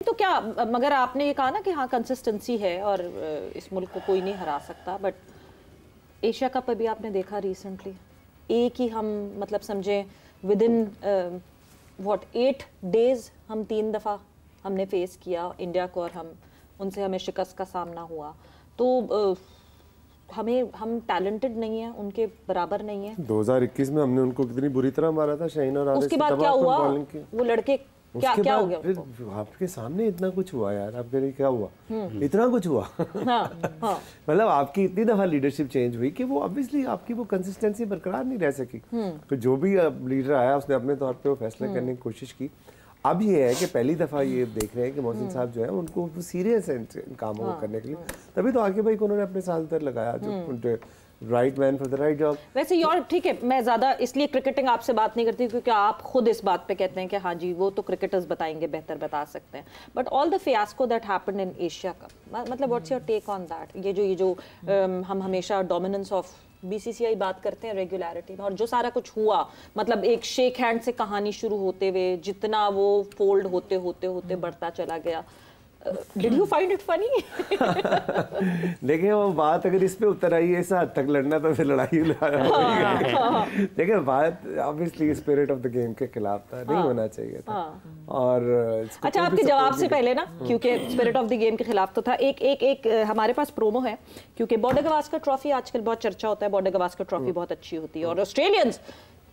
तो क्या, मगर आपने ये कहा ना कि हाँ कंसिस्टेंसी है और इस मुल्क को कोई नहीं हरा सकता, बट एशिया कप अभी आपने देखा रिसेंटली, एक ही हम मतलब समझे विद इन व्हाट 8 डेज हम 3 दफ़ा हमने फेस किया इंडिया को और हमें शिकस्त का सामना हुआ। तो हम टैलेंटेड नहीं है, उनके बराबर नहीं है। 2021 में हमने उनको कितनी बुरी तरह मारा था शाहीन और उसके बाद क्या हुआ, वो लड़के क्या हो गया उनको? आपके सामने इतना कुछ हुआ यार, आपके लिए क्या हुआ? इतना कुछ हुआ। हाँ। मतलब आपकी इतनी दफा लीडरशिप चेंज हुई कि वो ऑब्वियसली आपकी वो कंसिस्टेंसी बरकरार नहीं रह सकी। तो जो भी लीडर आया उसने अपने तौर पे वो फैसला करने की कोशिश की। अब ये है कि पहली दफा ये देख रहे हैं कि मोहसिन साहब जो है उनको सीरियस है इन कामों को करने के लिए, तभी तो आगे भाई को उन्होंने अपने साल तक लगाया, जो उनके right man for the right job. वैसे यार ठीक है, मैं ज्यादा इसलिए क्रिकेटिंग आपसे बात नहीं करती क्योंकि आप खुद इस बात पे कहते हैं कि हाँ जी वो तो क्रिकेटर्स बताएंगे, बेहतर बता सकते हैं, but all the fiasco that happened in Asia cup, मतलब what's your take on that? ये जो हम हमेशा डोमिनेंस ऑफ बीसीसीआई बात करते हैं रेगुलरिटी में, और जो सारा कुछ हुआ, मतलब एक शेक हैंड से कहानी शुरू होते हुए जितना वो फोल्ड होते होते होते बढ़ता चला गया, Did you find it funny? देखिए वो बात अगर इस पे उतर आई है इस हद तक लड़ना, तो फिर लड़ाई देखिए बात obviously spirit of the game के खिलाफ था, नहीं होना चाहिए था। और अच्छा, आपके जवाब से पहले ना, क्योंकि स्पिरिट ऑफ द गेम के खिलाफ तो था, एक हमारे पास प्रोमो है, क्योंकि बॉर्डर गावस्कर ट्रॉफी आजकल बहुत चर्चा होता है, बॉर्डर गावस्कर ट्रॉफी बहुत अच्छी होती है और ऑस्ट्रेलियंस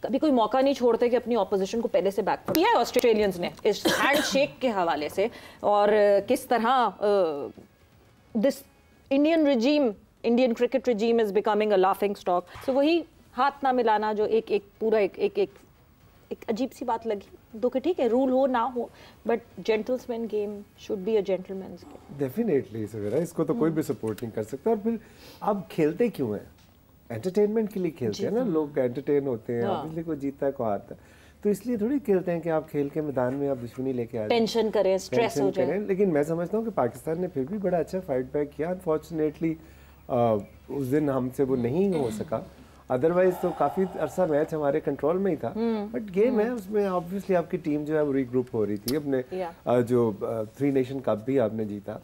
कभी कोई मौका नहीं छोड़ते कि अपनी ऑपोजिशन को पहले से बैक किया है ऑस्ट्रेलियंस ने इस हैंडशेक के हवाले से, और किस तरह this Indian cricket regime is becoming a laughing stock. So वही हाथ ना मिलाना जो एक अजीब सी बात लगी, दो कि ठीक है रूल हो ना हो, but gentleman game should be a gentleman's game. Definitely Savera, इसको तो कोई भी सपोर्ट नहीं कर सकता। और फिर आप खेलते क्यों हैं? एंटरटेनमेंट के लिए खेलते हैं ना, लोग एंटरटेन होते हैं, ऑब्वियसली कोई जीतता है कोई हारता है, तो इसलिए थोड़ी खेलते हैं कि आप खेल के मैदान में आप दुश्मनी लेके आ जाए, टेंशन करें, स्ट्रेस हो जाए। लेकिन मैं समझता हूँ कि पाकिस्तान ने फिर भी बड़ा अच्छा फाइट बैक किया। अनफॉर्चुनेटली उस दिन हमसे वो नहीं हो सका, अदरवाइज तो काफी अरसा मैच हमारे कंट्रोल में ही था। बट गेम है, उसमें ऑब्वियसली आपकी टीम जो है वो रीग्रुप हो रही थी। अपने जो 3 नेशन कप भी आपने जीता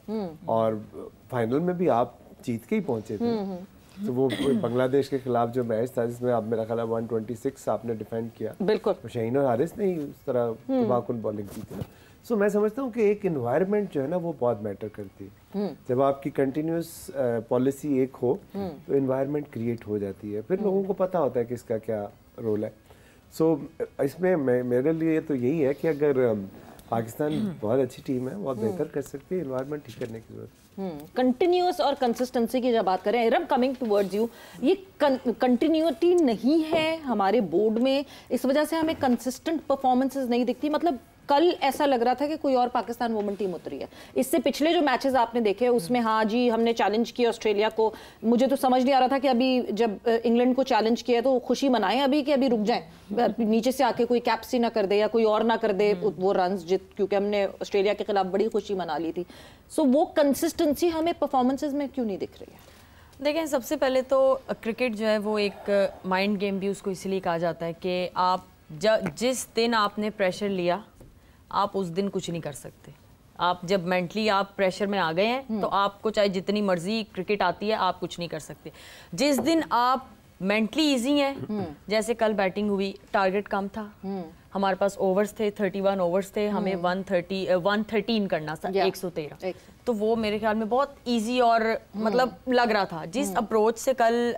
और फाइनल में भी आप जीत के ही पहुंचे थे। तो वो बांग्लादेश के खिलाफ जो मैच था जिसमें आप मेरा ख्याल 126 आपने डिफेंड किया, बिल्कुल शाहीन और हारिस ने ही उस तरह तबाहकुन बॉलिंग की थी ना। सो मैं समझता हूँ कि एक एनवायरनमेंट जो है ना वो बहुत मैटर करती है। जब आपकी कंटिन्यूस पॉलिसी एक हो तो एनवायरनमेंट क्रिएट हो जाती है, फिर लोगों को पता होता है कि इसका क्या रोल है। सो इसमें मेरे लिए तो यही है कि अगर पाकिस्तान बहुत अच्छी टीम है, बहुत बेहतर कर सकती है, एनवायरनमेंट ठीक करने की जरूरत है। कंटिन्यूअस और कंसिस्टेंसी की जब बात करें, इरम कमिंग टुवर्ड्स यू, ये कंटिन्यूटी नहीं है हमारे बोर्ड में, इस वजह से हमें कंसिस्टेंट परफॉर्मेंसेस नहीं दिखती। मतलब कल ऐसा लग रहा था कि कोई और पाकिस्तान वुमेन टीम उतरी है। इससे पिछले जो मैचेस आपने देखे उसमें हाँ जी हमने चैलेंज किया ऑस्ट्रेलिया को, मुझे तो समझ नहीं आ रहा था कि अभी जब इंग्लैंड को चैलेंज किया तो खुशी मनाएं अभी कि अभी रुक जाएं, नीचे से आके कोई कैप्सी ना कर दे या कोई और ना कर दे वो रन्स क्योंकि हमने ऑस्ट्रेलिया के खिलाफ बड़ी खुशी मना ली थी। सो वो कंसिस्टेंसी हमें परफॉर्मेंसेज में क्यों नहीं दिख रही है? देखें, सबसे पहले तो क्रिकेट जो है वो एक माइंड गेम भी उसको इसलिए कहा जाता है कि आप जिस दिन आपने प्रेशर लिया आप उस दिन कुछ नहीं कर सकते। आप जब मेंटली आप प्रेशर में आ गए हैं तो आपको चाहे जितनी मर्जी क्रिकेट आती है आप कुछ नहीं कर सकते। जिस दिन आप मेंटली इजी हैं, जैसे कल बैटिंग हुई, टारगेट कम था, हमारे पास ओवर्स थे 31 ओवर्स थे, हमें 113 करना था 113, तो वो मेरे ख्याल में बहुत इजी और मतलब लग रहा था जिस अप्रोच से कल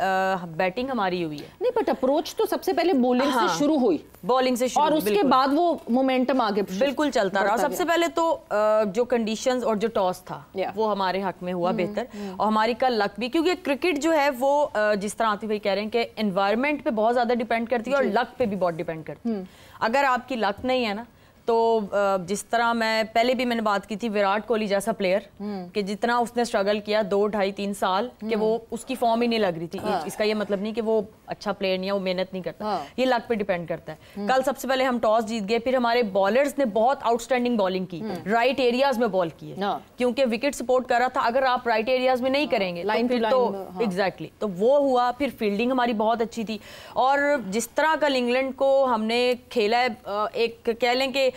बैटिंग हमारी हुई है। नहीं बट अप्रोच तो सबसे पहले बॉलिंग से शुरू हुई, बॉलिंग से शुरू, और उसके बाद वो मोमेंटम आगे बिल्कुल चलता रहा। सबसे पहले तो जो कंडीशंस और जो टॉस था वो हमारे हक में हुआ बेहतर, और हमारी कल लक भी, क्योंकि क्रिकेट जो है वो जिस तरह आतिफ भाई कह रहे हैं कि एनवायरनमेंट पे बहुत ज्यादा डिपेंड करती है और लक पे भी बहुत डिपेंड करती है। अगर आपकी लक नहीं है ना, तो जिस तरह मैंने बात की थी विराट कोहली जैसा प्लेयर कि जितना उसने स्ट्रगल किया 2, 2.5, 3 साल कि वो उसकी फॉर्म ही नहीं लग रही थी। इसका ये मतलब नहीं कि वो अच्छा प्लेयर नहीं है, वो मेहनत नहीं करता, ये लक पे डिपेंड करता है। कल सबसे पहले हम टॉस जीत गए, फिर हमारे बॉलर्स ने बहुत आउटस्टैंडिंग बॉलिंग की, राइट एरियाज में बॉल किए, क्योंकि विकेट सपोर्ट कर रहा था। अगर आप राइट एरियाज में नहीं करेंगे तो एग्जैक्टली तो वो हुआ। फिर फील्डिंग हमारी बहुत अच्छी थी, और जिस तरह कल इंग्लैंड को हमने खेला है, एक कह लें कि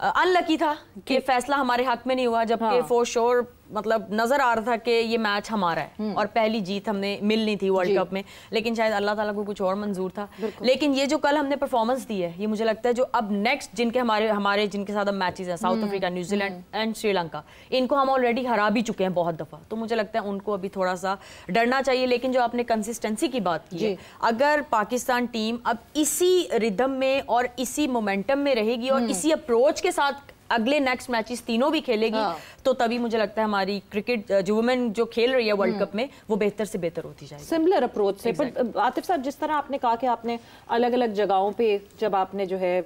अनलकी था कि फैसला हमारे हक में नहीं हुआ, जबकि फॉर श्योर मतलब नजर आ रहा था कि ये मैच हमारा है और पहली जीत हमने मिलनी थी वर्ल्ड कप में, लेकिन शायद अल्लाह ताला को कुछ और मंजूर था। लेकिन ये जो कल हमने परफॉर्मेंस दी है, ये मुझे लगता है जो अब नेक्स्ट जिनके हमारे जिनके साथ अब मैचेस हैं, south Africa, New Zealand and Sri Lanka, इनको हम ऑलरेडी हरा भी चुके हैं बहुत दफा, तो मुझे लगता है उनको अभी थोड़ा सा डरना चाहिए। लेकिन जो आपने कंसिस्टेंसी की बात की है, अगर पाकिस्तान टीम अब इसी रिदम में और इसी मोमेंटम में रहेगी और इसी अप्रोच के साथ अगले नेक्स्ट मैचेस तीनों भी खेलेगी, तो तभी मुझे लगता है हमारी क्रिकेट जो वुमेन जो खेल रही है वर्ल्ड कप में, वो बेहतर से बेहतर होती जाएगी सिमिलर अप्रोच से। पर आतिफ साहब, जिस तरह आपने कहा कि आपने अलग अलग जगहों पे जब आपने जो है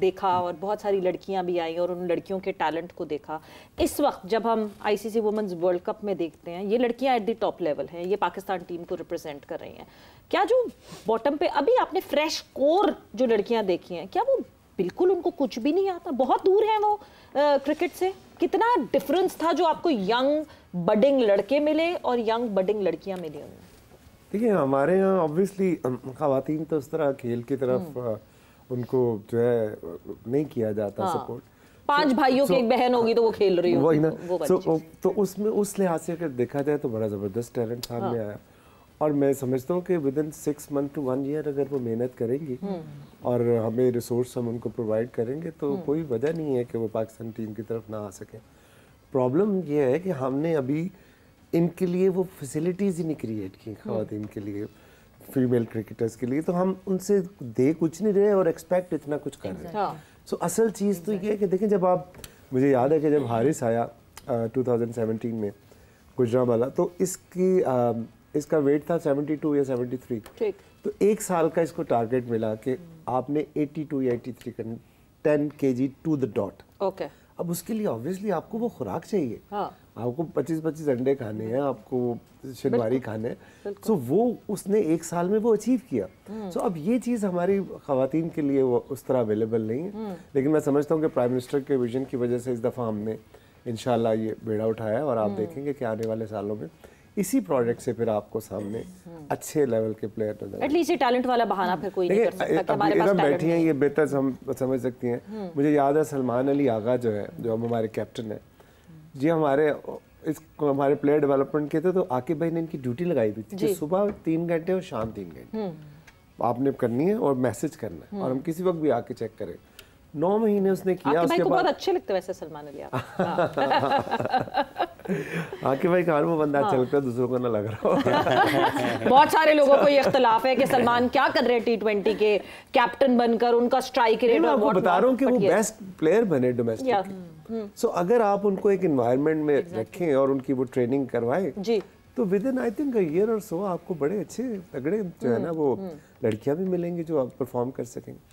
देखा और बहुत सारी लड़कियां भी आई और उन लड़कियों के टैलेंट को देखा, इस वक्त जब हम आईसीसी वुमेन्स वर्ल्ड कप में देखते हैं, ये लड़कियां एट द टॉप लेवल हैं, ये पाकिस्तान टीम को रिप्रेजेंट कर रही हैं, क्या जो बॉटम पे अभी आपने फ्रेश कोर जो लड़कियां देखी हैं, क्या वो बिल्कुल उनको कुछ भी नहीं आता, बहुत दूर है वो क्रिकेट से? कितना डिफरेंस था जो आपको यंग बडिंग लड़के मिले और यंग बडिंग लड़कियां मिली उनमें? देखिए, हमारे यहाँ ऑब्वियसली खवातीन तो उस तरह खेल की तरफ उनको जो है नहीं किया जाता सपोर्ट। 5 भाइयों की एक बहन होगी तो वो खेल रही होगी, वही ना। तो उसमें उस लिहाज से अगर देखा जाए तो बड़ा ज़बरदस्त टैलेंट सामने आया, और मैं समझता हूँ कि with in 6 month to 1 year अगर वो मेहनत करेंगी और हमें रिसोर्स हम उनको प्रोवाइड करेंगे, तो कोई वजह नहीं है कि वो पाकिस्तान टीम की तरफ ना आ सके। प्रॉब्लम ये है कि हमने अभी इनके लिए वो फैसिलिटीज़ ही नहीं क्रिएट की ख़वातीन के लिए, फीमेल क्रिकेटर्स के लिए, तो हम उनसे दे कुछ नहीं रहे और एक्सपेक्ट इतना कुछ कर रहे हैं। सो असल चीज़ तो ये है कि देखें, जब आप, मुझे याद है कि जब हारिस आया 2017 में गुजरांवाला, तो इसका वेट था 72 या 73, तो 1 साल का इसको टारगेट मिला कि आपने 82 या 83 करना, 10 kg टू द डॉट। ओके, अब उसके लिए ऑब्वियसली आपको वो खुराक चाहिए, आपको 25-25 अंडे खाने हैं, आपको शनिवारी खाने हैं, सो वो उसने 1 साल में वो अचीव किया। सो अब ये चीज़ हमारी खवातीन के लिए वो उस तरह अवेलेबल नहीं है, लेकिन मैं समझता हूँ कि प्राइम मिनिस्टर के विजन की वजह से इस दफ़ा हमने इंशाल्लाह ये बेड़ा उठाया है, और आप देखेंगे कि आने वाले सालों में इसी प्रोजेक्ट से फिर आपको सामने अच्छे लेवल के प्लेयर नजर, एटलीस्ट ये टैलेंट वाला बहाना फिर कोई नहीं कर सकता कि हमारे पास टैलेंट बैठी हैं, ये बेहतर हम समझ सकती हैं। मुझे याद है सलमान अली आगा जो है, जो हम हमारे कैप्टन है जी, हमारे प्लेयर डेवलपमेंट के थे, तो आकिब भाई ने इनकी ड्यूटी लगाई हुई थी कि सुबह 3 घंटे और शाम 3 घंटे आपने करनी है और मैसेज करना है, और हम किसी वक्त भी आके चेक करें। 9 महीने उसने किया। उसके बाद बहुत अच्छे लगते वैसे सलमान अली आकिब भाई का वो बंदा अच्छा लगता है, दूसरों को ना लग रहा हो। बहुत सारे लोगों को ये इख्तलाफ है कि सलमान क्या कर रहे हैं T20 के कैप्टन बनकर, उनका स्ट्राइक रेट, और बता रहा हूँ कि वो बेस्ट प्लेयर बने डोमेस्टिक। सो अगर आप उनको एक एनवायरनमेंट में रखें और उनकी वो ट्रेनिंग करवाएं जी, तो with in I think year और सो आपको बड़े अच्छे तगड़े जो है ना वो लड़कियां भी मिलेंगी जो आप परफॉर्म कर सकेंगे।